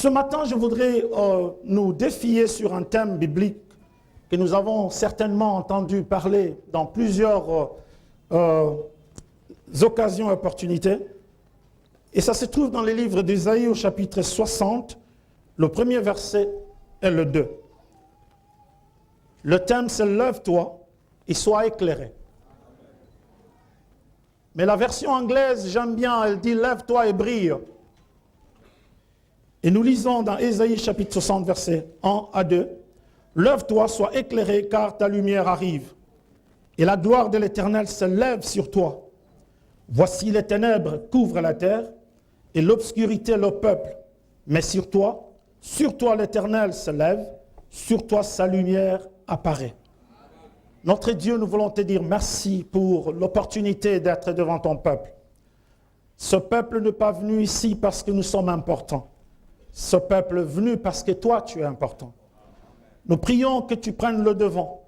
Ce matin, je voudrais nous défier sur un thème biblique que nous avons certainement entendu parler dans plusieurs occasions et opportunités. Et ça se trouve dans les livres d'Ésaïe au chapitre 60, le premier verset et le 2. Le thème, c'est « Lève-toi et sois éclairé ». Mais la version anglaise, j'aime bien, elle dit « Lève-toi et brille ». Et nous lisons dans Ésaïe chapitre 60, versets 1 à 2. « Lève-toi, sois éclairé, car ta lumière arrive. Et la gloire de l'Éternel se lève sur toi. Voici les ténèbres couvrent la terre, et l'obscurité le peuple. Mais sur toi l'Éternel se lève, sur toi sa lumière apparaît. » Notre Dieu, nous voulons te dire merci pour l'opportunité d'être devant ton peuple. Ce peuple n'est pas venu ici parce que nous sommes importants. Ce peuple est venu parce que toi, tu es important. Nous prions que tu prennes le devant.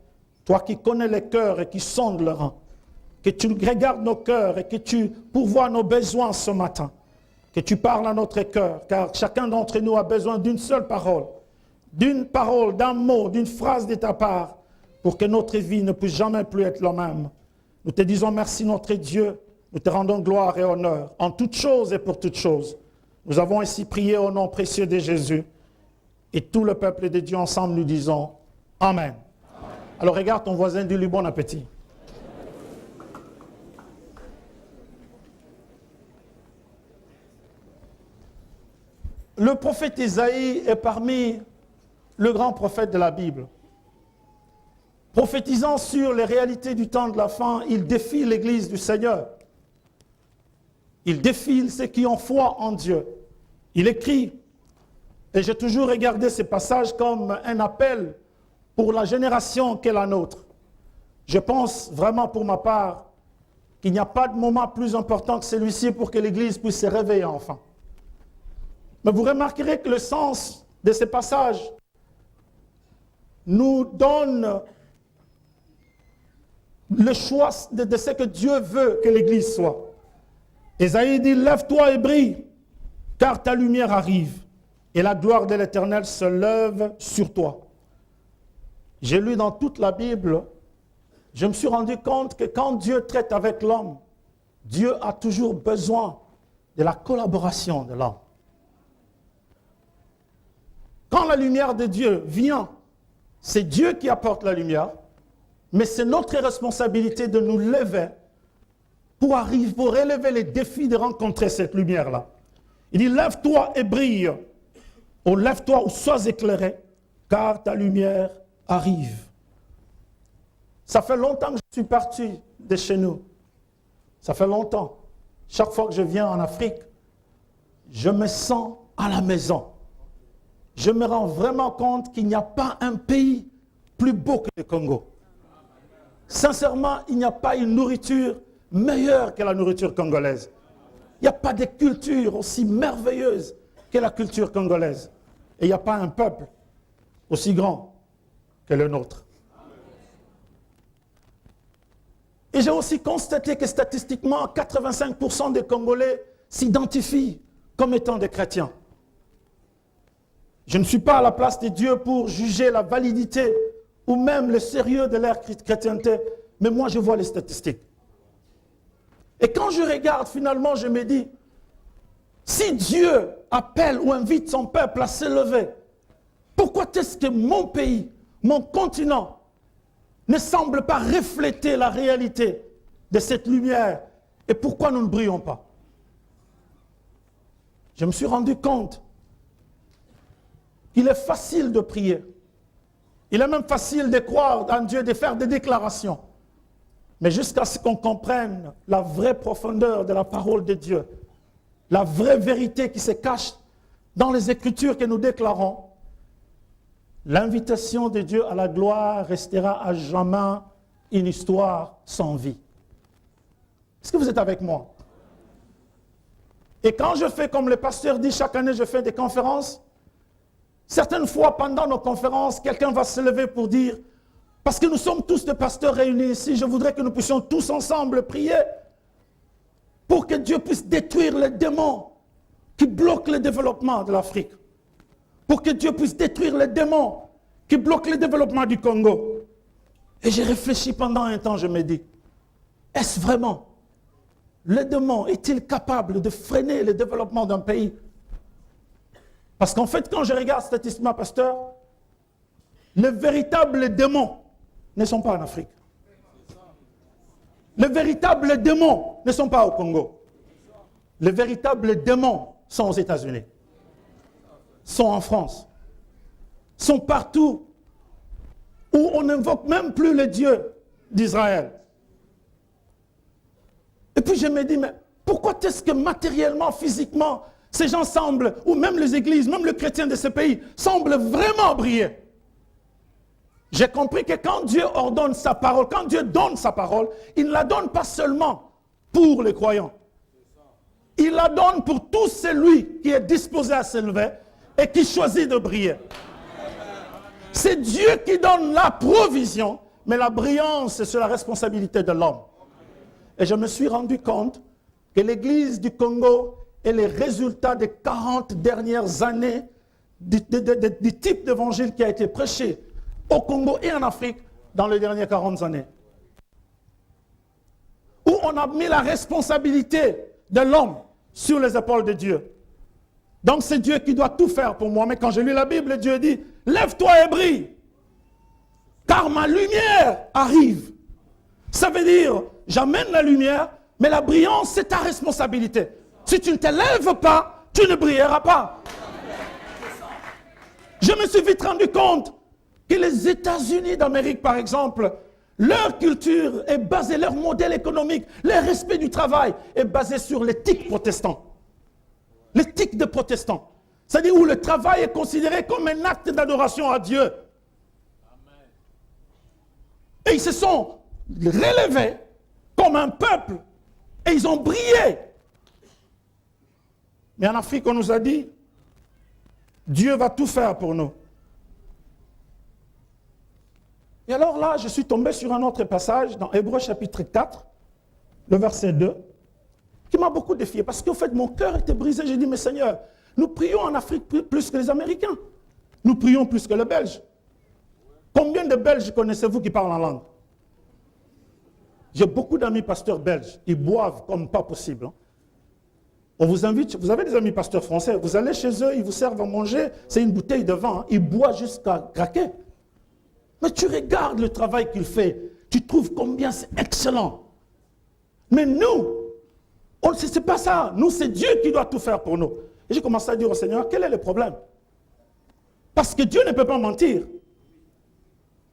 Toi qui connais les cœurs et qui sondes le rang. Que tu regardes nos cœurs et que tu pourvoies nos besoins ce matin. Que tu parles à notre cœur, car chacun d'entre nous a besoin d'une seule parole. D'une parole, d'un mot, d'une phrase de ta part, pour que notre vie ne puisse jamais plus être la même. Nous te disons merci notre Dieu, nous te rendons gloire et honneur, en toutes choses et pour toutes choses. Nous avons ici prié au nom précieux de Jésus, et tout le peuple de Dieu ensemble nous disons Amen. Amen. Alors regarde ton voisin, dis-lui bon appétit. Le prophète Ésaïe est parmi le grand prophète de la Bible. Prophétisant sur les réalités du temps de la fin, il défie l'Église du Seigneur. Il défie ceux qui ont foi en Dieu. Il écrit, et j'ai toujours regardé ces passages comme un appel pour la génération qu'est la nôtre. Je pense vraiment pour ma part qu'il n'y a pas de moment plus important que celui-ci pour que l'Église puisse se réveiller enfin. Mais vous remarquerez que le sens de ces passages nous donne le choix de ce que Dieu veut que l'Église soit. Ésaïe dit, lève-toi et brille, car ta lumière arrive, et la gloire de l'Éternel se lève sur toi. J'ai lu dans toute la Bible, je me suis rendu compte que quand Dieu traite avec l'homme, Dieu a toujours besoin de la collaboration de l'homme. Quand la lumière de Dieu vient, c'est Dieu qui apporte la lumière, mais c'est notre responsabilité de nous lever pour relever les défis de rencontrer cette lumière-là. Il dit, lève-toi et brille, ou lève-toi ou sois éclairé, car ta lumière arrive. Ça fait longtemps que je suis parti de chez nous. Ça fait longtemps. Chaque fois que je viens en Afrique, je me sens à la maison. Je me rends vraiment compte qu'il n'y a pas un pays plus beau que le Congo. Sincèrement, il n'y a pas une nourriture meilleure que la nourriture congolaise. Il n'y a pas de culture aussi merveilleuse que la culture congolaise. Et il n'y a pas un peuple aussi grand que le nôtre. Et j'ai aussi constaté que statistiquement, 85% des Congolais s'identifient comme étant des chrétiens. Je ne suis pas à la place de Dieu pour juger la validité ou même le sérieux de leur chrétienté, mais moi je vois les statistiques. Et quand je regarde, finalement, je me dis, si Dieu appelle ou invite son peuple à s'élever, pourquoi est-ce que mon pays, mon continent, ne semble pas refléter la réalité de cette lumière? Et pourquoi nous ne brillons pas? Je me suis rendu compte qu'il est facile de prier. Il est même facile de croire en Dieu, de faire des déclarations. Mais jusqu'à ce qu'on comprenne la vraie profondeur de la parole de Dieu, la vraie vérité qui se cache dans les Écritures que nous déclarons, l'invitation de Dieu à la gloire restera à jamais une histoire sans vie. Est-ce que vous êtes avec moi? Et quand je fais comme le pasteur dit, chaque année je fais des conférences, certaines fois pendant nos conférences, quelqu'un va se lever pour dire, parce que nous sommes tous des pasteurs réunis ici, je voudrais que nous puissions tous ensemble prier pour que Dieu puisse détruire les démons qui bloquent le développement de l'Afrique. pour que Dieu puisse détruire les démons qui bloquent le développement du Congo. Et j'ai réfléchi pendant un temps, je me dis, est-ce vraiment le démon est-il capable de freiner le développement d'un pays? Parce qu'en fait, quand je regarde statistiquement, pasteur, les véritables démons ne sont pas en Afrique. Les véritables démons ne sont pas au Congo. Les véritables démons sont aux États-Unis, sont en France, sont partout où on n'invoque même plus le Dieu d'Israël. Et puis je me dis, mais pourquoi est-ce que matériellement, physiquement, ces gens semblent, ou même les églises, même les chrétiens de ce pays, semblent vraiment briller? J'ai compris que quand Dieu ordonne sa parole, quand Dieu donne sa parole, il ne la donne pas seulement pour les croyants. Il la donne pour tout celui qui est disposé à s'élever et qui choisit de briller. C'est Dieu qui donne la provision, mais la brillance, c'est la responsabilité de l'homme. Et je me suis rendu compte que l'Église du Congo est le résultat des 40 dernières années du type d'évangile qui a été prêché au Congo et en Afrique dans les dernières 40 années. Où on a mis la responsabilité de l'homme sur les épaules de Dieu. Donc c'est Dieu qui doit tout faire pour moi. Mais quand j'ai lu la Bible, Dieu dit, lève-toi et brille, car ma lumière arrive. Ça veut dire, j'amène la lumière, mais la brillance, c'est ta responsabilité. Si tu ne te lèves pas, tu ne brilleras pas. Je me suis vite rendu compte que les États-Unis d'Amérique, par exemple, leur culture est basée, leur modèle économique, leur respect du travail est basé sur l'éthique protestante. L'éthique des protestants. C'est-à-dire où le travail est considéré comme un acte d'adoration à Dieu. Et ils se sont relevés comme un peuple et ils ont brillé. Mais en Afrique, on nous a dit, Dieu va tout faire pour nous. Et alors là, je suis tombé sur un autre passage dans Hébreux chapitre 4, le verset 2, qui m'a beaucoup défié. Parce qu'en fait, mon cœur était brisé. J'ai dit, mais Seigneur, nous prions en Afrique plus que les Américains. Nous prions plus que les Belges. Combien de Belges connaissez-vous qui parlent en langue? J'ai beaucoup d'amis pasteurs belges. Ils boivent comme pas possible. On vous invite, vous avez des amis pasteurs français, vous allez chez eux, ils vous servent à manger, c'est une bouteille de vin, ils boivent jusqu'à craquer. Mais tu regardes le travail qu'il fait, tu trouves combien c'est excellent. Mais nous, ce n'est pas ça. Nous, c'est Dieu qui doit tout faire pour nous. Et j'ai commencé à dire au Seigneur, quel est le problème? Parce que Dieu ne peut pas mentir.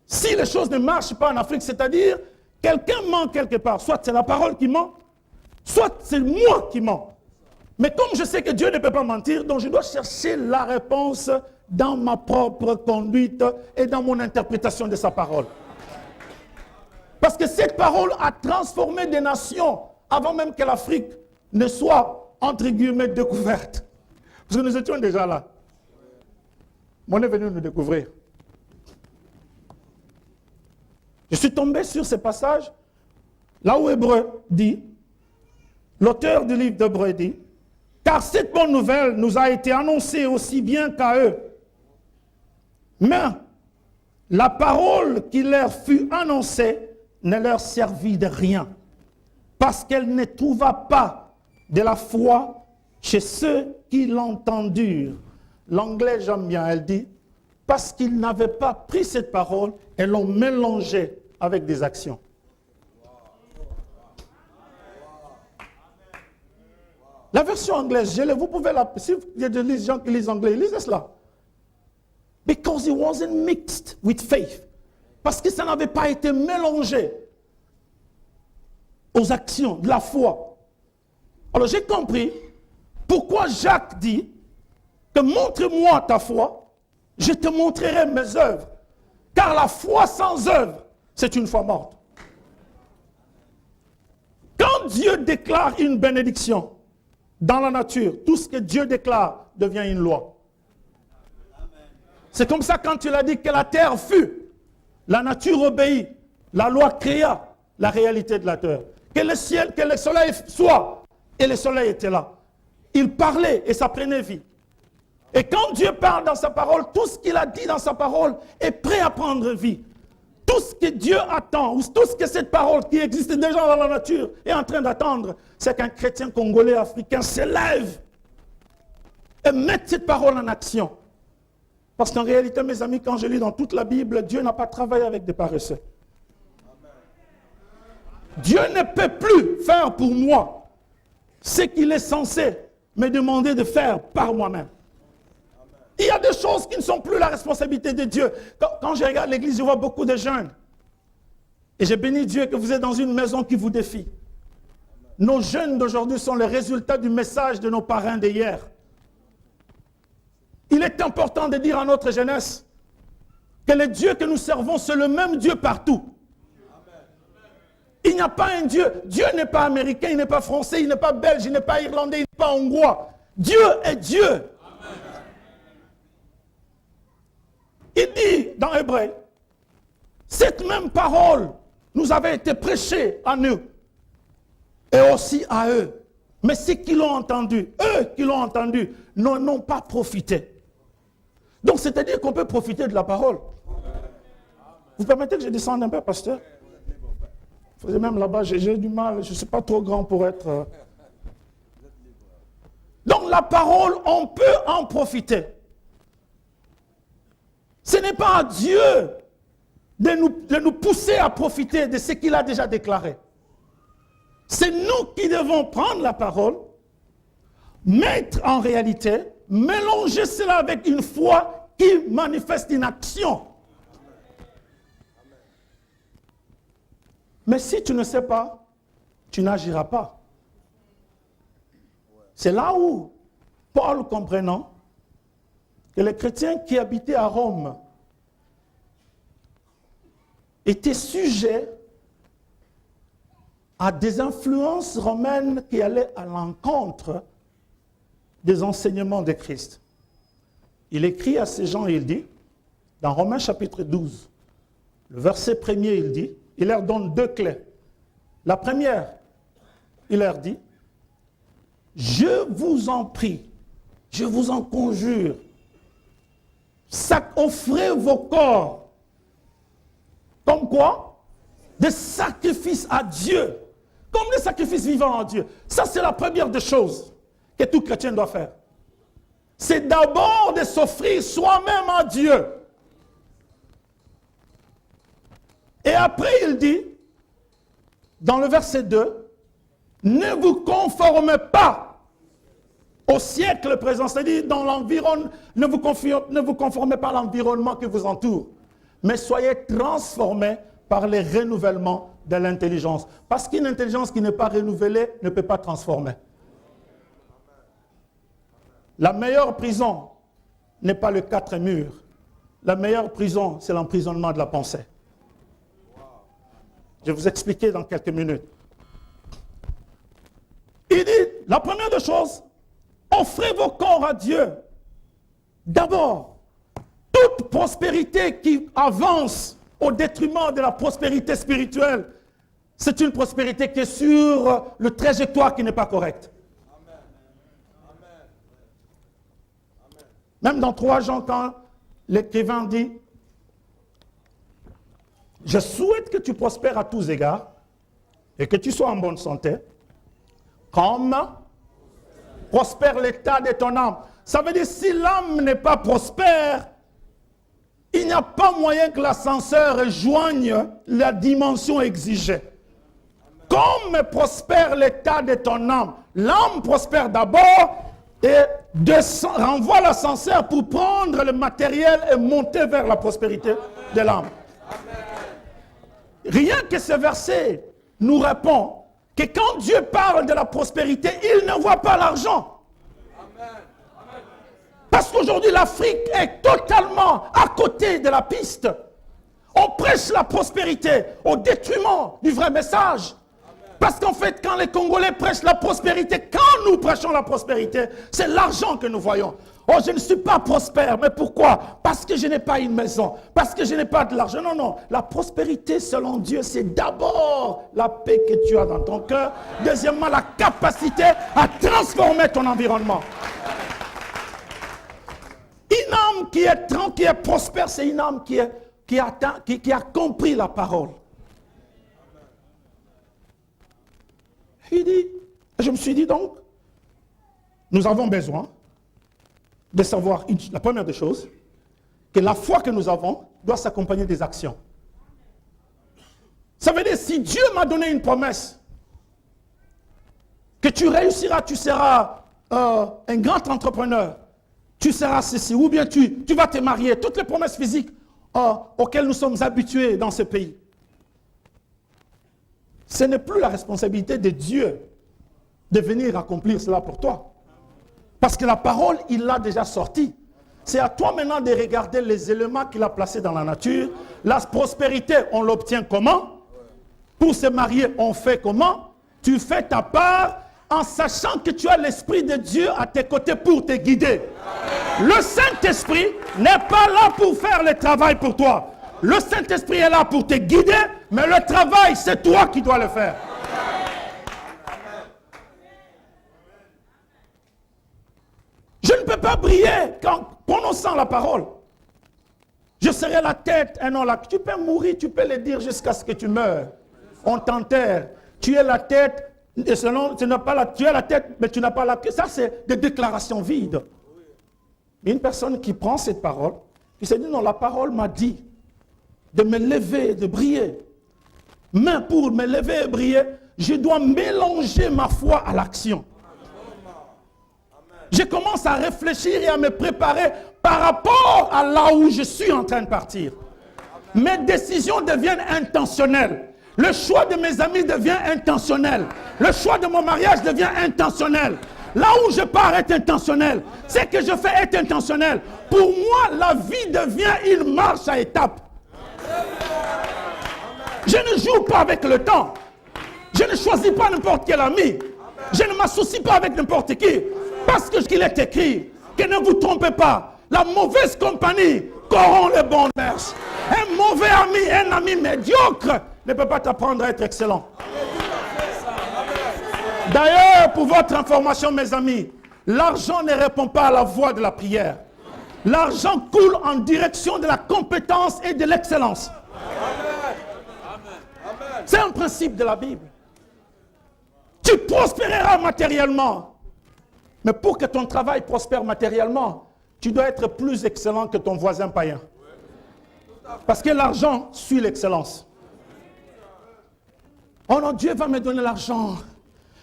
Si les choses ne marchent pas en Afrique, c'est-à-dire, quelqu'un ment quelque part, soit c'est la parole qui ment, soit c'est moi qui mens. Mais comme je sais que Dieu ne peut pas mentir, donc je dois chercher la réponse dans ma propre conduite et dans mon interprétation de sa parole. Parce que cette parole a transformé des nations avant même que l'Afrique ne soit, entre guillemets, découverte. Parce que nous étions déjà là. On est venu nous découvrir. Je suis tombé sur ce passage, là où Hébreu dit, l'auteur du livre d'Hébreu dit, car cette bonne nouvelle nous a été annoncée aussi bien qu'à eux. Mais la parole qui leur fut annoncée ne leur servit de rien, parce qu'elle ne trouva pas de la foi chez ceux qui l'entendirent. L'anglais, j'aime bien, elle dit, parce qu'ils n'avaient pas pris cette parole et l'ont mélangée avec des actions. La version anglaise, vous pouvez la... Si il y a des gens qui lisent anglais, lisez cela. Because it wasn't mixed with faith. Parce que ça n'avait pas été mélangé aux actions de la foi. Alors j'ai compris pourquoi Jacques dit que montre-moi ta foi, je te montrerai mes œuvres. Car la foi sans œuvre, c'est une foi morte. Quand Dieu déclare une bénédiction dans la nature, tout ce que Dieu déclare devient une loi. C'est comme ça quand il a dit que la terre fut, la nature obéit, la loi créa la réalité de la terre. Que le ciel, que le soleil soit, et le soleil était là. Il parlait et ça prenait vie. Et quand Dieu parle dans sa parole, tout ce qu'il a dit dans sa parole est prêt à prendre vie. Tout ce que Dieu attend, ou tout ce que cette parole qui existe déjà dans la nature est en train d'attendre, c'est qu'un chrétien congolais, africain se lève et mette cette parole en action. Parce qu'en réalité, mes amis, quand je lis dans toute la Bible, Dieu n'a pas travaillé avec des paresseux. Dieu ne peut plus faire pour moi ce qu'il est censé me demander de faire par moi-même. Il y a des choses qui ne sont plus la responsabilité de Dieu. Quand je regarde l'église, je vois beaucoup de jeunes. Et je bénis Dieu que vous êtes dans une maison qui vous défie. Nos jeunes d'aujourd'hui sont le résultat du message de nos parrains d'hier. Il est important de dire à notre jeunesse que le Dieu que nous servons, c'est le même Dieu partout. Il n'y a pas un Dieu. Dieu n'est pas américain, il n'est pas français, il n'est pas belge, il n'est pas irlandais, il n'est pas hongrois. Dieu est Dieu. Il dit dans Hébreu, cette même parole nous avait été prêchée à nous et aussi à eux. Mais ceux qui l'ont entendu, eux qui l'ont entendu, n'en ont pas profité. Donc c'est-à-dire qu'on peut profiter de la parole. Vous permettez que je descende un peu, pasteur? Vous même là-bas, j'ai du mal, je ne suis pas trop grand pour être... Donc la parole, on peut en profiter. Ce n'est pas à Dieu de nous pousser à profiter de ce qu'il a déjà déclaré. C'est nous qui devons prendre la parole, mettre en réalité, mélanger cela avec une foi qui manifeste une action. Mais si tu ne sais pas, tu n'agiras pas. C'est là où Paul, comprenant que les chrétiens qui habitaient à Rome étaient sujets à des influences romaines qui allaient à l'encontre des enseignements de Christ. Il écrit à ces gens, il dit, dans Romains chapitre 12, le verset 1er, il dit, il leur donne deux clés. La première, il leur dit, je vous en prie, je vous en conjure, offrez vos corps. Comme quoi? Des sacrifices à Dieu. Comme des sacrifices vivants à Dieu. Ça, c'est la première des choses que tout chrétien doit faire. C'est d'abord de s'offrir soi-même à Dieu. Et après, il dit, dans le verset 2, ne vous conformez pas au siècle présent, c'est-à-dire dans l'environnement, ne vous conformez pas à l'environnement qui vous entoure, mais soyez transformés par les renouvellements de l'intelligence. Parce qu'une intelligence qui n'est pas renouvelée ne peut pas transformer. La meilleure prison n'est pas le 4 murs. La meilleure prison, c'est l'emprisonnement de la pensée. Je vais vous expliquer dans quelques minutes. Il dit, la première des choses, offrez vos corps à Dieu. D'abord, toute prospérité qui avance au détriment de la prospérité spirituelle, c'est une prospérité qui est sur le trajectoire qui n'est pas correcte. Même dans 3 Jean, quand l'écrivain dit, je souhaite que tu prospères à tous égards et que tu sois en bonne santé, comme prospère l'état de ton âme. Ça veut dire si l'âme n'est pas prospère, il n'y a pas moyen que l'ascenseur rejoigne la dimension exigée. Comme prospère l'état de ton âme, l'âme prospère d'abord et renvoie l'ascenseur pour prendre le matériel et monter vers la prospérité de l'âme. Rien que ce verset nous répond que quand Dieu parle de la prospérité, il ne voit pas l'argent. Parce qu'aujourd'hui, l'Afrique est totalement à côté de la piste. On prêche la prospérité au détriment du vrai message. Parce qu'en fait, quand les Congolais prêchent la prospérité, quand nous prêchons la prospérité, c'est l'argent que nous voyons. Oh, je ne suis pas prospère, mais pourquoi? Parce que je n'ai pas une maison, parce que je n'ai pas de l'argent. Non, non, la prospérité selon Dieu, c'est d'abord la paix que tu as dans ton cœur. Deuxièmement, la capacité à transformer ton environnement. qui est prospère, c'est une âme qui a compris la parole. Il dit, je me suis dit donc, nous avons besoin de savoir, la première des choses, que la foi que nous avons doit s'accompagner des actions. Ça veut dire, si Dieu m'a donné une promesse, que tu réussiras, tu seras un grand entrepreneur, tu seras ceci, ou bien tu vas te marier, toutes les promesses physiques auxquelles nous sommes habitués dans ce pays. Ce n'est plus la responsabilité de Dieu de venir accomplir cela pour toi. Parce que la parole, il l'a déjà sortie. C'est à toi maintenant de regarder les éléments qu'il a placés dans la nature. La prospérité, on l'obtient comment? Pour se marier, on fait comment? Tu fais ta part en sachant que tu as l'Esprit de Dieu à tes côtés pour te guider. Le Saint-Esprit n'est pas là pour faire le travail pour toi. Le Saint-Esprit est là pour te guider, mais le travail, c'est toi qui dois le faire. Je ne peux pas briller qu'en prononçant la parole. Je serai la tête, et non la queue. Tu peux mourir, tu peux le dire jusqu'à ce que tu meurs. On t'enterre. Tu es la tête, et selon, tu es la tête, mais tu n'as pas la queue. Ça, c'est des déclarations vides. Mais une personne qui prend cette parole, qui se dit, non, la parole m'a dit de me lever, de briller. Mais pour me lever et briller, je dois mélanger ma foi à l'action. Je commence à réfléchir et à me préparer par rapport à là où je suis en train de partir. Mes décisions deviennent intentionnelles. Le choix de mes amis devient intentionnel. Le choix de mon mariage devient intentionnel. Là où je pars est intentionnel. Ce que je fais est intentionnel. Pour moi, la vie devient une marche à étapes. Je ne joue pas avec le temps. Je ne choisis pas n'importe quel ami. Je ne m'associe pas avec n'importe qui. Parce que ce qu'il est écrit, que ne vous trompez pas, la mauvaise compagnie corrompt les bonnes mœurs. Un mauvais ami, un ami médiocre ne peut pas t'apprendre à être excellent. D'ailleurs, pour votre information, mes amis, l'argent ne répond pas à la voix de la prière. L'argent coule en direction de la compétence et de l'excellence. C'est un principe de la Bible. Tu prospéreras matériellement. Mais pour que ton travail prospère matériellement, tu dois être plus excellent que ton voisin païen. Parce que l'argent suit l'excellence. Oh non, Dieu va me donner l'argent.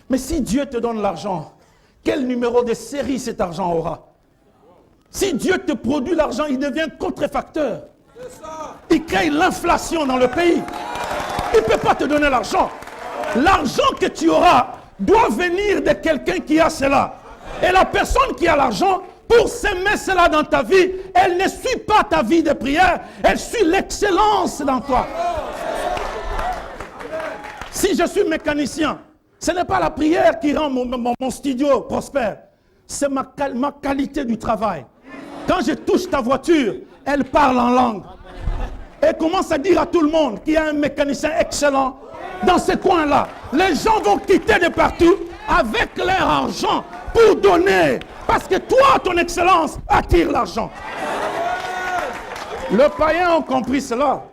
Mais si Dieu te donne l'argent, quel numéro de série cet argent aura? Si Dieu te produit l'argent, il devient contrefacteur. Il crée l'inflation dans le pays. Il ne peut pas te donner l'argent. L'argent que tu auras doit venir de quelqu'un qui a cela. Et la personne qui a l'argent, pour semer cela dans ta vie, elle ne suit pas ta vie de prière, elle suit l'excellence dans toi. Si je suis mécanicien, ce n'est pas la prière qui rend mon studio prospère, c'est ma qualité du travail. Quand je touche ta voiture, elle parle en langue. Et commence à dire à tout le monde qu'il y a un mécanicien excellent dans ce coin-là. Les gens vont quitter de partout avec leur argent pour donner. Parce que toi, ton excellence attire l'argent. Les païens ont compris cela.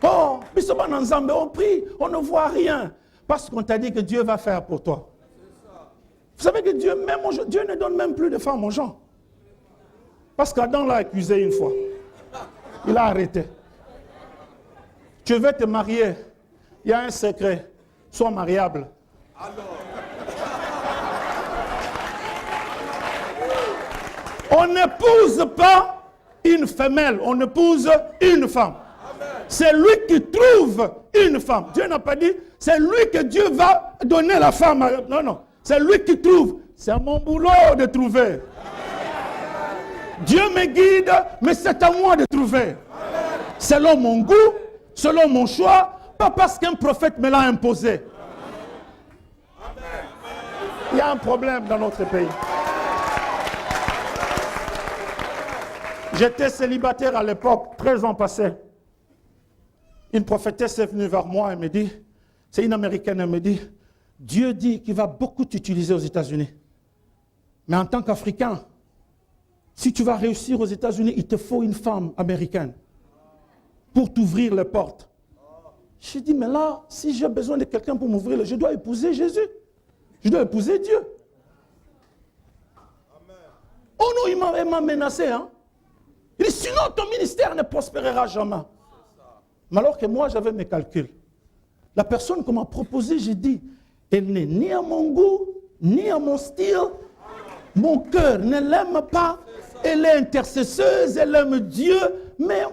Oh, on prie, on ne voit rien. Parce qu'on t'a dit que Dieu va faire pour toi. Vous savez que Dieu ne donne même plus de femmes aux gens. Parce qu'Adam l'a accusé une fois. Il a arrêté. Tu veux te marier, il y a un secret. Sois mariable. On n'épouse pas une femelle, on épouse une femme. C'est lui qui trouve une femme. Dieu n'a pas dit, c'est lui que Dieu va donner la femme. Non, non. C'est lui qui trouve. C'est mon boulot de trouver. Dieu me guide, mais c'est à moi de trouver. Selon mon goût, selon mon choix, pas parce qu'un prophète me l'a imposé. Il y a un problème dans notre pays. J'étais célibataire à l'époque, 13 ans passés. Une prophétesse est venue vers moi et me dit, c'est une américaine, elle me dit, Dieu dit qu'il va beaucoup t'utiliser aux États-Unis. Mais en tant qu'Africain, Si tu vas réussir aux États-Unis, il te faut une femme américaine pour t'ouvrir les portes. J'ai dit, mais là, si j'ai besoin de quelqu'un pour m'ouvrir, je dois épouser Jésus. Je dois épouser Dieu. Oh non, il m'a menacé. Hein? Il dit, sinon ton ministère ne prospérera jamais. Mais alors que moi, j'avais mes calculs. La personne qu'on m'a proposé, j'ai dit, elle n'est ni à mon goût, ni à mon style. Mon cœur ne l'aime pas. Elle est intercesseuse, elle aime Dieu. Mais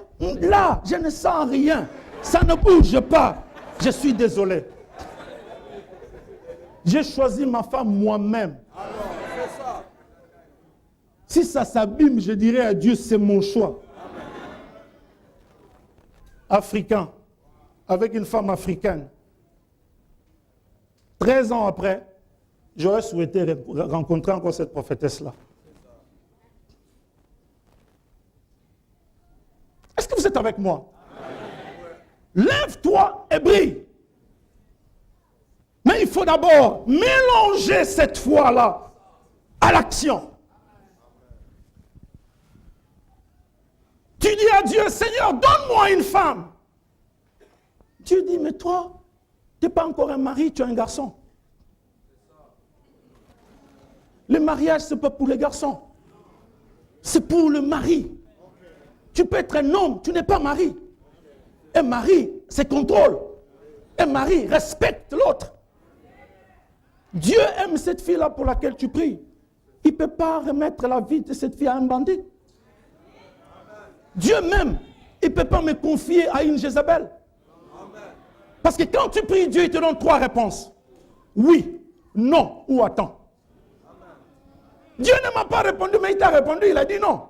là, je ne sens rien. Ça ne bouge pas. Je suis désolé. J'ai choisi ma femme moi-même. Si ça s'abîme, je dirais à Dieu, c'est mon choix. Africain, avec une femme africaine. 13 ans après, j'aurais souhaité rencontrer encore cette prophétesse-là. Est-ce que vous êtes avec moi? Lève-toi et brille. Mais il faut d'abord mélanger cette foi-là à l'action. Tu dis à Dieu, Seigneur, donne-moi une femme. Dieu dit, mais toi, tu n'es pas encore un mari, tu es un garçon. Le mariage, ce n'est pas pour les garçons. C'est pour le mari. Tu peux être un homme, tu n'es pas mari. Un mari, c'est contrôle. Un mari respecte l'autre. Dieu aime cette fille-là pour laquelle tu pries. Il ne peut pas remettre la vie de cette fille à un bandit. Dieu même, il ne peut pas me confier à une Jézabel. Parce que quand tu pries Dieu, il te donne 3 réponses. Oui, non ou attends. Dieu ne m'a pas répondu, mais il t'a répondu, il a dit non.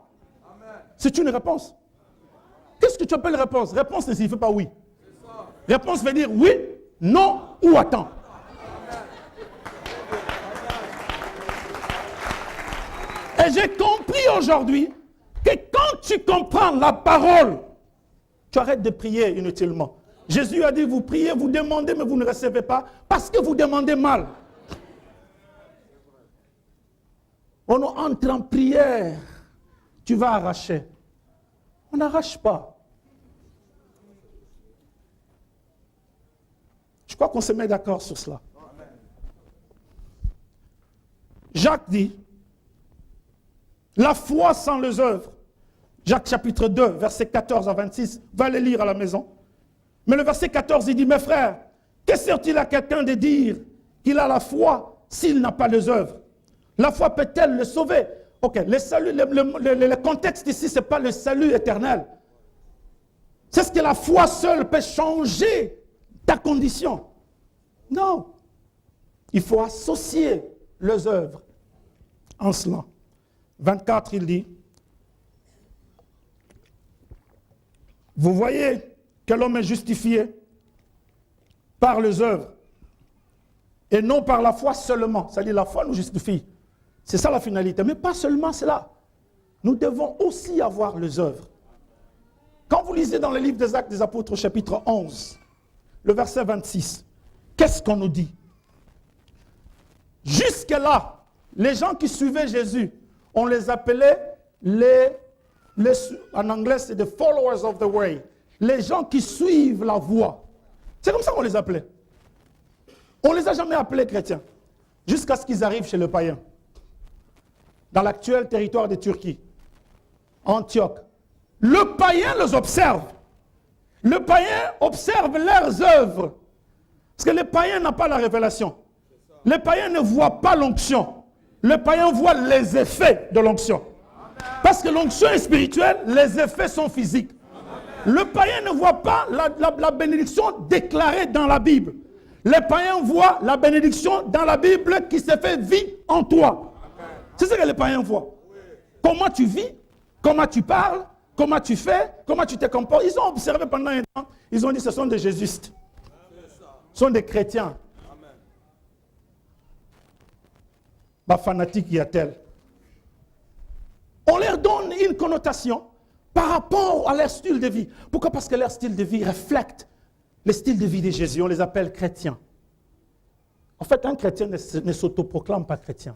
C'est une réponse. Qu'est-ce que tu appelles réponse? Réponse ne signifie pas oui. Réponse veut dire oui, non ou attends. Et j'ai compris aujourd'hui que quand tu comprends la parole, tu arrêtes de prier inutilement. Jésus a dit, vous priez, vous demandez, mais vous ne recevez pas parce que vous demandez mal. On entre en prière, tu vas arracher. On n'arrache pas. Je crois qu'on se met d'accord sur cela. Jacques dit, la foi sans les œuvres. Jacques chapitre 2, verset 14 à 26. Va les lire à la maison. Mais le verset 14, il dit, mes frères, que sert-il à quelqu'un de dire qu'il a la foi s'il n'a pas les œuvres? La foi peut-elle le sauver? Ok, le contexte ici, ce n'est pas le salut éternel. C'est ce que la foi seule peut changer ta condition. Non. Il faut associer les œuvres en cela. 24, il dit, vous voyez que l'homme est justifié par les œuvres et non par la foi seulement. C'est-à-dire la foi nous justifie. C'est ça la finalité. Mais pas seulement cela. Nous devons aussi avoir les œuvres. Quand vous lisez dans le livre des Actes des Apôtres, chapitre 11, le verset 26, qu'est-ce qu'on nous dit? Jusque-là, les gens qui suivaient Jésus, on les appelait en anglais, c'est the followers of the way. Les gens qui suivent la voie. C'est comme ça qu'on les appelait. On ne les a jamais appelés chrétiens. Jusqu'à ce qu'ils arrivent chez le païen. Dans l'actuel territoire de Turquie. Antioche. Le païen les observe. Le païen observe leurs œuvres. Parce que le païen n'a pas la révélation. Le païen ne voit pas l'onction. Le païen voit les effets de l'onction. Parce que l'onction est spirituelle, les effets sont physiques. Le païen ne voit pas la bénédiction déclarée dans la Bible. Le païen voit la bénédiction dans la Bible qui se fait vie en toi. C'est ce que les païens voient. Comment tu vis, comment tu parles, comment tu fais, comment tu te comportes. Ils ont observé pendant un temps, ils ont dit ce sont des jésuites. Ce sont des chrétiens. Ma fanatique y a-t-elle? On leur donne une connotation par rapport à leur style de vie. Pourquoi? Parce que leur style de vie reflète le style de vie de Jésus. On les appelle chrétiens. En fait, un chrétien ne s'autoproclame pas chrétien.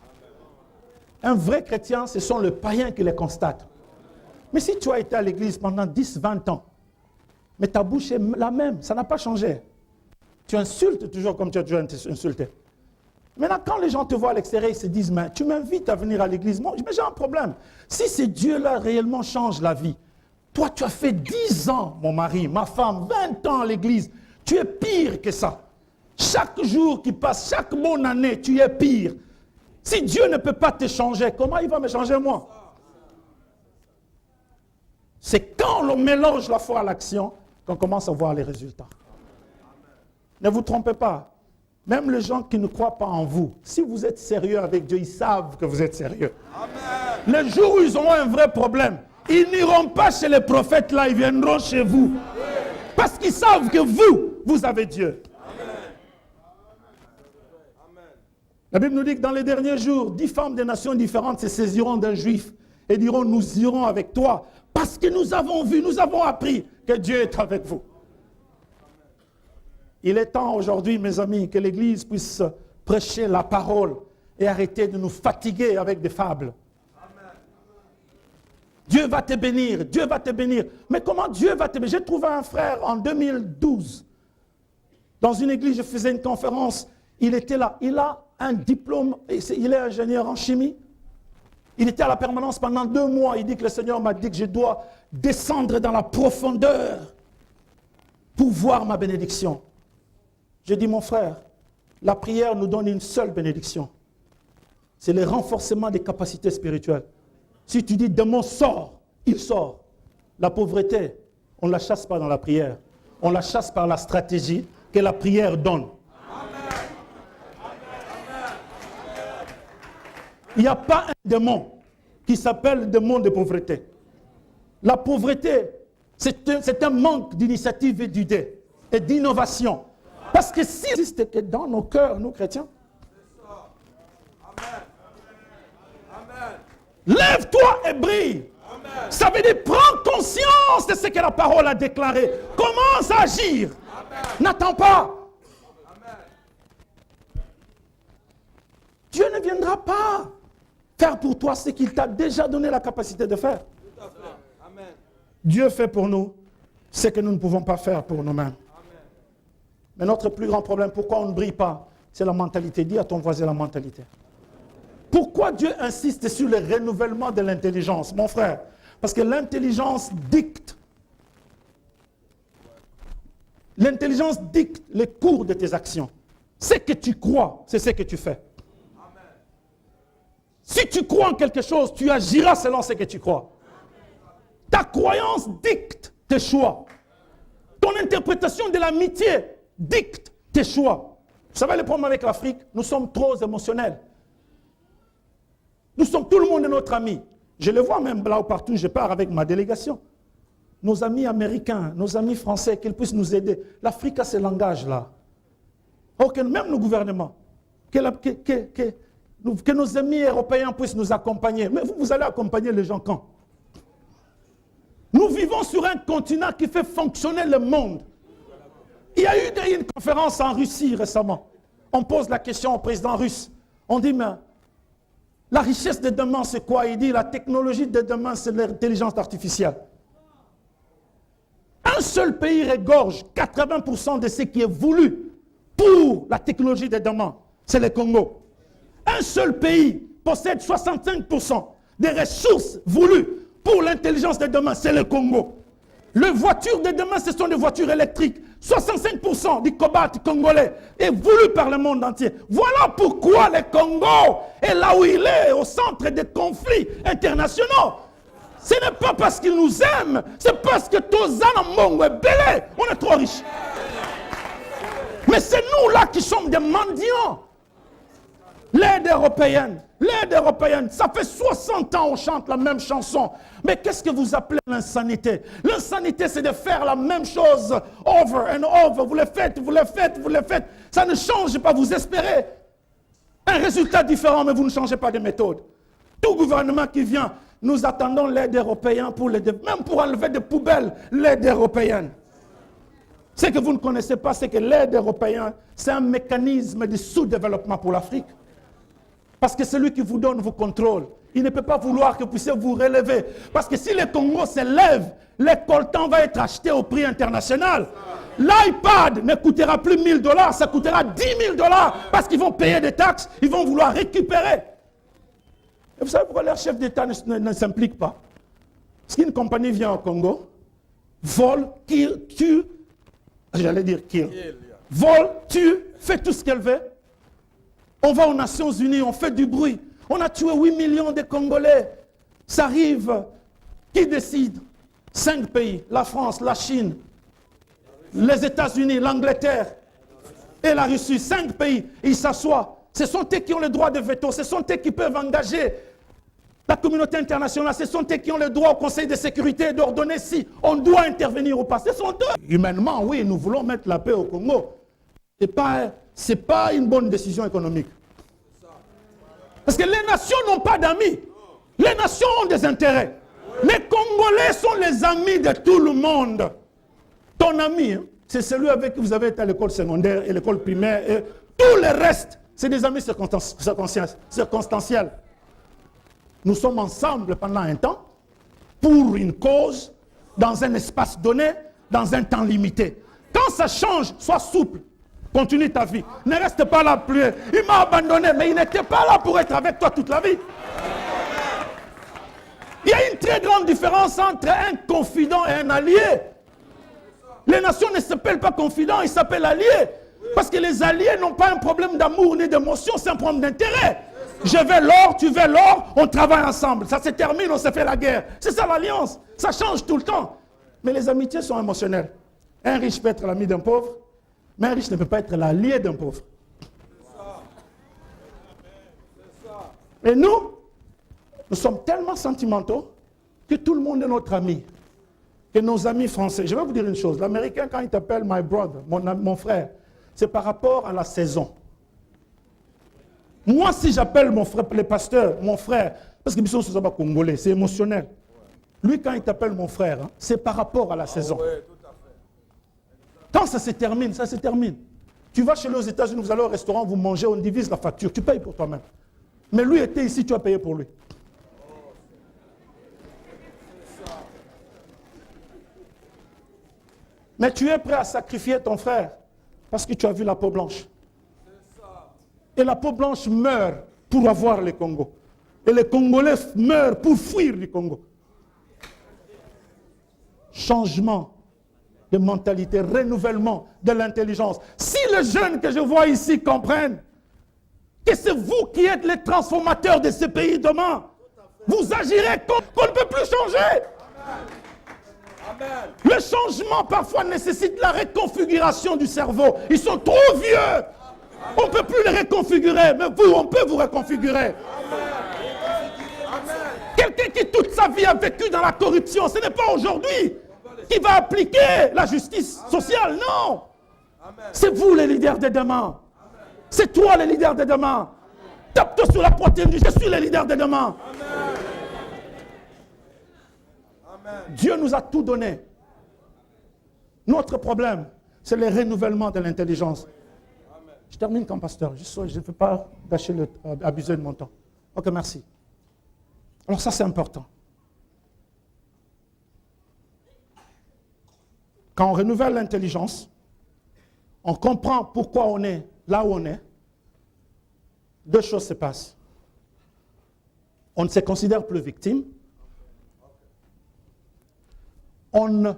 Un vrai chrétien, ce sont les païens qui les constatent. Mais si tu as été à l'église pendant 10, 20 ans, mais ta bouche est la même, ça n'a pas changé. Tu insultes toujours comme tu as toujours insulté. Maintenant, quand les gens te voient à l'extérieur, ils se disent, mais tu m'invites à venir à l'église. Moi, j'ai un problème. Si ces dieux-là réellement changent la vie, toi, tu as fait 10 ans, mon mari, ma femme, 20 ans à l'église, tu es pire que ça. Chaque jour qui passe, chaque bonne année, tu es pire. Si Dieu ne peut pas te changer, comment il va me changer moi? C'est quand l'on mélange la foi à l'action qu'on commence à voir les résultats. Ne vous trompez pas. Même les gens qui ne croient pas en vous, si vous êtes sérieux avec Dieu, ils savent que vous êtes sérieux. Amen. Les jours où ils auront un vrai problème, ils n'iront pas chez les prophètes là, ils viendront chez vous. Parce qu'ils savent que vous avez Dieu. La Bible nous dit que dans les derniers jours, 10 femmes de nations différentes se saisiront d'un juif et diront, nous irons avec toi parce que nous avons vu, nous avons appris que Dieu est avec vous. Il est temps aujourd'hui, mes amis, que l'Église puisse prêcher la parole et arrêter de nous fatiguer avec des fables. Amen. Dieu va te bénir, Dieu va te bénir. Mais comment Dieu va te bénir? J'ai trouvé un frère en 2012. Dans une église, je faisais une conférence. Il était là. Il a un diplôme. Il est ingénieur en chimie. Il était à la permanence pendant 2 mois. Il dit que le Seigneur m'a dit que je dois descendre dans la profondeur pour voir ma bénédiction. Je dis, mon frère, la prière nous donne une seule bénédiction. C'est le renforcement des capacités spirituelles. Si tu dis, démon sort, il sort. La pauvreté, on ne la chasse pas dans la prière. On la chasse par la stratégie que la prière donne. Il n'y a pas un démon qui s'appelle le démon de pauvreté. La pauvreté, c'est un manque d'initiative et d'idées et d'innovation. Parce que si existe que dans nos cœurs, nous chrétiens, lève-toi et brille. Amen. Ça veut dire prends conscience de ce que la parole a déclaré. Commence à agir. N'attends pas. Amen. Dieu ne viendra pas faire pour toi ce qu'il t'a déjà donné la capacité de faire. Amen. Dieu fait pour nous ce que nous ne pouvons pas faire pour nous-mêmes. Mais notre plus grand problème, pourquoi on ne brille pas, c'est la mentalité. Dis à ton voisin la mentalité. Pourquoi Dieu insiste sur le renouvellement de l'intelligence, mon frère? Parce que l'intelligence dicte. L'intelligence dicte les cours de tes actions. Ce que tu crois, c'est ce que tu fais. Amen. Si tu crois en quelque chose, tu agiras selon ce que tu crois. Ta croyance dicte tes choix. Ton interprétation de l'amitié dicte tes choix. Vous savez le problème avec l'Afrique? Nous sommes trop émotionnels. Nous sommes, tout le monde est notre ami. Je le vois même là où partout je pars avec ma délégation. Nos amis américains, nos amis français, qu'ils puissent nous aider. L'Afrique a ce langage-là. Même nos gouvernements. Que nos amis européens puissent nous accompagner. Mais vous allez accompagner les gens quand? Nous vivons sur un continent qui fait fonctionner le monde. Il y a eu une conférence en Russie récemment. On pose la question au président russe. On dit, mais la richesse de demain, c'est quoi? Il dit, la technologie de demain, c'est l'intelligence artificielle. Un seul pays regorge 80% de ce qui est voulu pour la technologie de demain. C'est le Congo. Un seul pays possède 65% des ressources voulues pour l'intelligence de demain. C'est le Congo. Les voitures de demain, ce sont des voitures électriques. 65% du cobalt congolais est voulu par le monde entier. Voilà pourquoi le Congo est là où il est, au centre des conflits internationaux. Ce n'est pas parce qu'ils nous aiment, c'est parce que Tozana Mongo est belé. On est trop riches. Mais c'est nous là qui sommes des mendiants. L'aide européenne, ça fait 60 ans on chante la même chanson. Mais qu'est-ce que vous appelez l'insanité? L'insanité, c'est de faire la même chose over and over. Vous le faites, vous le faites, vous le faites. Ça ne change pas, vous espérez un résultat différent, mais vous ne changez pas de méthode. Tout gouvernement qui vient, nous attendons l'aide européenne pour même pour enlever des poubelles, l'aide européenne. Ce que vous ne connaissez pas, c'est que l'aide européenne, c'est un mécanisme de sous-développement pour l'Afrique. Parce que celui qui vous donne vous contrôle. Il ne peut pas vouloir que vous puissiez vous relever. Parce que si le Congo s'élève, le coltan va être acheté au prix international. L'iPad ne coûtera plus 1000 $, ça coûtera 10 000 $ parce qu'ils vont payer des taxes, ils vont vouloir récupérer. Et vous savez pourquoi leur chef d'État ne s'implique pas? Parce qu'une compagnie vient au Congo, vole, tue, j'allais dire kill, vole, tue, fait tout ce qu'elle veut. On va aux Nations Unies, on fait du bruit. On a tué 8 millions de Congolais. Ça arrive. Qui décide? 5 pays. La France, la Chine, les États-Unis, l'Angleterre et la Russie. 5 pays. Ils s'assoient. Ce sont eux qui ont le droit de veto. Ce sont eux qui peuvent engager la communauté internationale. Ce sont eux qui ont le droit au Conseil de sécurité d'ordonner si on doit intervenir ou pas. Ce sont eux. Humainement, oui, nous voulons mettre la paix au Congo. Ce n'est pas une bonne décision économique. Parce que les nations n'ont pas d'amis. Les nations ont des intérêts. Les Congolais sont les amis de tout le monde. Ton ami, hein, c'est celui avec qui vous avez été à l'école secondaire et l'école primaire. Et tout le reste, c'est des amis circonstanciels. Nous sommes ensemble pendant un temps pour une cause, dans un espace donné, dans un temps limité. Quand ça change, sois souple. Continue ta vie. Ne reste pas là plus. Il m'a abandonné, mais il n'était pas là pour être avec toi toute la vie. Il y a une très grande différence entre un confident et un allié. Les nations ne s'appellent pas confidents, ils s'appellent alliés. Parce que les alliés n'ont pas un problème d'amour ni d'émotion, c'est un problème d'intérêt. Je veux l'or, tu veux l'or, on travaille ensemble. Ça se termine, on se fait la guerre. C'est ça l'alliance. Ça change tout le temps. Mais les amitiés sont émotionnelles. Un riche peut être l'ami d'un pauvre. Mais un riche ne peut pas être l'allié d'un pauvre. Et nous sommes tellement sentimentaux que tout le monde est notre ami. Que nos amis français, je vais vous dire une chose, l'Américain quand il t'appelle my brother, mon frère, c'est par rapport à la saison. Moi si j'appelle mon frère, le pasteur, mon frère, parce que Bisson ne pas congolais, c'est émotionnel. Lui quand il t'appelle mon frère, hein, c'est par rapport à la saison. Ouais, tout à fait. Quand ça se termine, ça se termine. Tu vas chez lui aux États-Unis, vous allez au restaurant, vous mangez, on divise la facture. Tu payes pour toi-même. Mais lui était ici, tu as payé pour lui. Mais tu es prêt à sacrifier ton frère parce que tu as vu la peau blanche. Et la peau blanche meurt pour avoir le Congo. Et les Congolais meurent pour fuir du Congo. Changement de mentalité, renouvellement de l'intelligence. Si les jeunes que je vois ici comprennent que c'est vous qui êtes les transformateurs de ce pays demain, vous agirez comme qu'on ne peut plus changer. Amen. Le changement parfois nécessite la reconfiguration du cerveau. Ils sont trop vieux. On ne peut plus les reconfigurer, mais vous, on peut vous reconfigurer. Quelqu'un qui toute sa vie a vécu dans la corruption, ce n'est pas aujourd'hui qui va appliquer la justice sociale, non. C'est vous les leaders de demain. C'est toi les leaders de demain. Tape-toi sur la poitrine, je suis le leader de demain. Dieu nous a tout donné. Notre problème, c'est le renouvellement de l'intelligence. Je termine comme pasteur. Je ne veux pas abuser de mon temps. Ok, merci. Alors ça, c'est important. Quand on renouvelle l'intelligence, on comprend pourquoi on est là où on est. Deux choses se passent. On ne se considère plus victime. On ne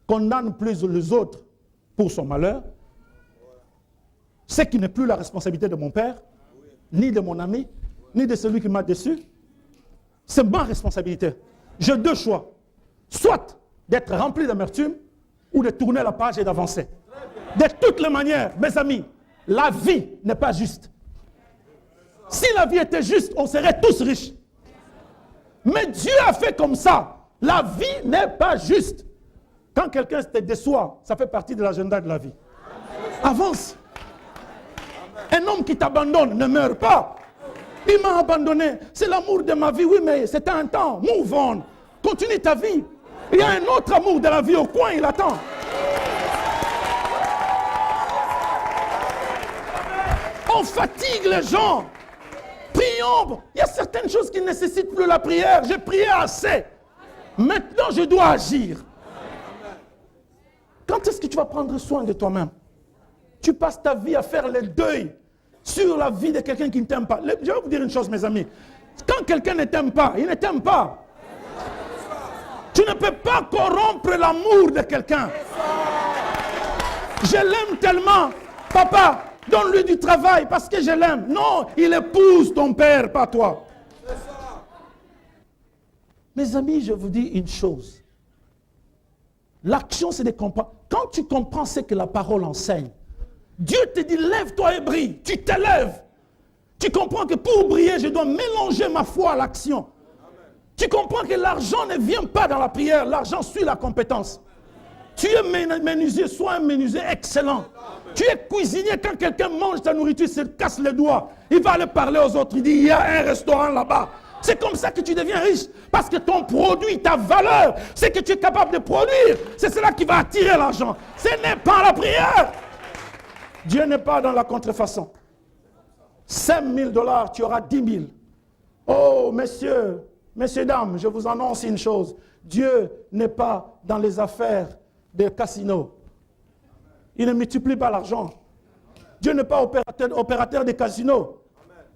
condamne plus les autres pour son malheur. Ce qui n'est plus la responsabilité de mon père, ni de mon ami, ni de celui qui m'a déçu. C'est ma responsabilité. J'ai deux choix. Soit d'être rempli d'amertume, ou de tourner la page et d'avancer. De toutes les manières, mes amis, la vie n'est pas juste. Si la vie était juste, on serait tous riches. Mais Dieu a fait comme ça. La vie n'est pas juste. Quand quelqu'un te déçoit, ça fait partie de l'agenda de la vie. Avance. Un homme qui t'abandonne ne meurt pas. Il m'a abandonné. C'est l'amour de ma vie. Oui, mais c'était un temps. Move on. Continue ta vie. Il y a un autre amour de la vie au coin, il attend. On fatigue les gens. Prions non, il y a certaines choses qui ne nécessitent plus la prière. J'ai prié assez. Maintenant, je dois agir. Quand est-ce que tu vas prendre soin de toi-même? Tu passes ta vie à faire le deuil sur la vie de quelqu'un qui ne t'aime pas. Je vais vous dire une chose, mes amis. Quand quelqu'un ne t'aime pas, il ne t'aime pas. Tu ne peux pas corrompre l'amour de quelqu'un. Je l'aime tellement. Papa, donne-lui du travail parce que je l'aime. Non, il épouse ton père, pas toi. Mes amis, je vous dis une chose. L'action, c'est de comprendre. Quand tu comprends ce que la parole enseigne, Dieu te dit, lève-toi et brille. Tu te lèves. Tu comprends que pour briller, je dois mélanger ma foi à l'action. Tu comprends que l'argent ne vient pas dans la prière. L'argent suit la compétence. Tu es menuisier, sois un menuisier excellent. Tu es cuisinier, quand quelqu'un mange ta nourriture, il se casse les doigts. Il va aller parler aux autres. Il dit, il y a un restaurant là-bas. C'est comme ça que tu deviens riche. Parce que ton produit, ta valeur, c'est que tu es capable de produire. C'est cela qui va attirer l'argent. Ce n'est pas la prière. Dieu n'est pas dans la contrefaçon. 5 000 $, tu auras 10 000. Oh, messieurs, dames, je vous annonce une chose. Dieu n'est pas dans les affaires des casinos. Il ne multiplie pas l'argent. Dieu n'est pas opérateur des casinos.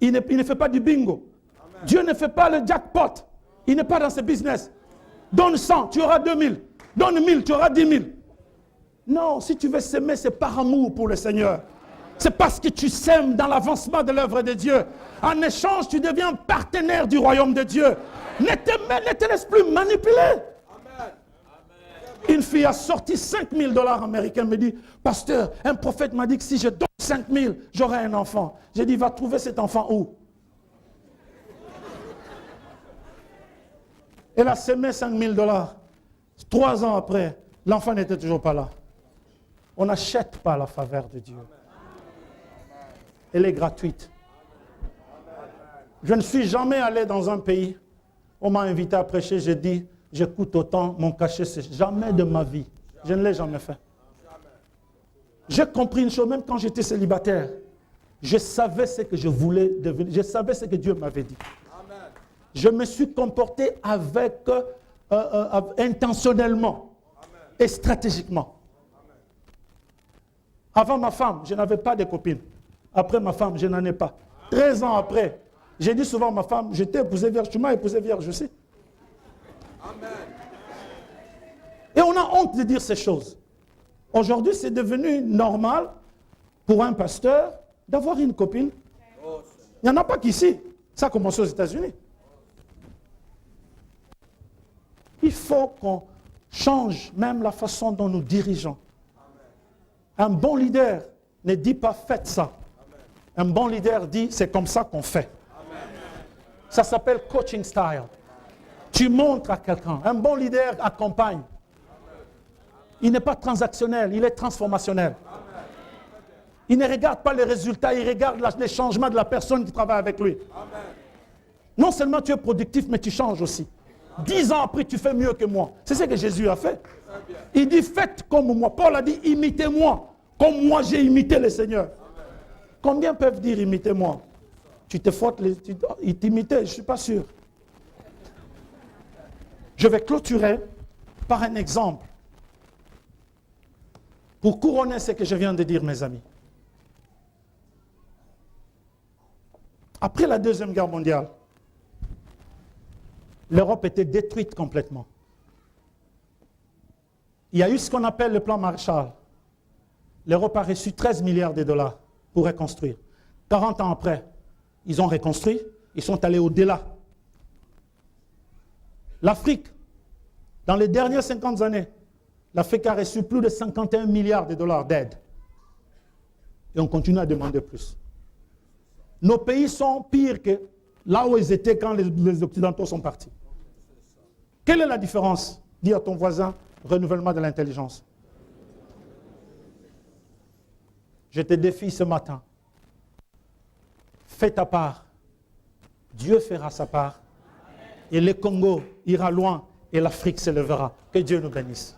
Il ne fait pas du bingo. Dieu ne fait pas le jackpot. Il n'est pas dans ce business. Donne 100, tu auras 2000. Donne 1000, tu auras 10 000. Non, si tu veux s'aimer, c'est par amour pour le Seigneur. C'est parce que tu sèmes dans l'avancement de l'œuvre de Dieu. En échange, tu deviens partenaire du royaume de Dieu. Ne te laisse plus manipuler. Une fille a sorti 5 000 $ américains, me dit, pasteur, un prophète m'a dit que si je donne 5 000, j'aurai un enfant. J'ai dit, va trouver cet enfant où? Elle a semé 5 000 $. 3 ans après, l'enfant n'était toujours pas là. On n'achète pas la faveur de Dieu. Elle est gratuite. Je ne suis jamais allé dans un pays. On m'a invité à prêcher, j'ai dit, je coûte autant, mon cachet, c'est jamais de ma vie. Je ne l'ai jamais fait. J'ai compris une chose, même quand j'étais célibataire, je savais ce que je voulais devenir, je savais ce que Dieu m'avait dit. Je me suis comporté avec, intentionnellement et stratégiquement. Avant ma femme, je n'avais pas de copine. Après ma femme, je n'en ai pas. 13 ans après, j'ai dit souvent à ma femme, je t'ai épousé vierge, tu m'as épousé vierge, je sais. Amen. Et on a honte de dire ces choses. Aujourd'hui, c'est devenu normal pour un pasteur d'avoir une copine. Il n'y en a pas qu'ici. Ça a commencé aux États-Unis. Il faut qu'on change même la façon dont nous dirigeons. Un bon leader ne dit pas faites ça. Un bon leader dit c'est comme ça qu'on fait. Ça s'appelle coaching style. Tu montres à quelqu'un. Un bon leader accompagne. Il n'est pas transactionnel, il est transformationnel. Il ne regarde pas les résultats, il regarde les changements de la personne qui travaille avec lui. Non seulement tu es productif, mais tu changes aussi. 10 ans après, tu fais mieux que moi. C'est ce que Jésus a fait. Il dit, faites comme moi. Paul a dit, imitez-moi, comme moi j'ai imité le Seigneur. Combien peuvent dire, imitez-moi? Tu te frottes, il t'imitait, je ne suis pas sûr. Je vais clôturer par un exemple. Pour couronner ce que je viens de dire, mes amis. Après la Deuxième Guerre mondiale, l'Europe était détruite complètement. Il y a eu ce qu'on appelle le plan Marshall. L'Europe a reçu 13 milliards de dollars pour reconstruire. 40 ans après, ils ont reconstruit, ils sont allés au-delà. L'Afrique, dans les dernières 50 années, l'Afrique a reçu plus de 51 milliards de dollars d'aide. Et on continue à demander plus. Nos pays sont pires que là où ils étaient quand les Occidentaux sont partis. Quelle est la différence? Dis à ton voisin, renouvellement de l'intelligence. Je te défie ce matin. Fais ta part. Dieu fera sa part. Et le Congo ira loin et l'Afrique s'élèvera. Que Dieu nous bénisse.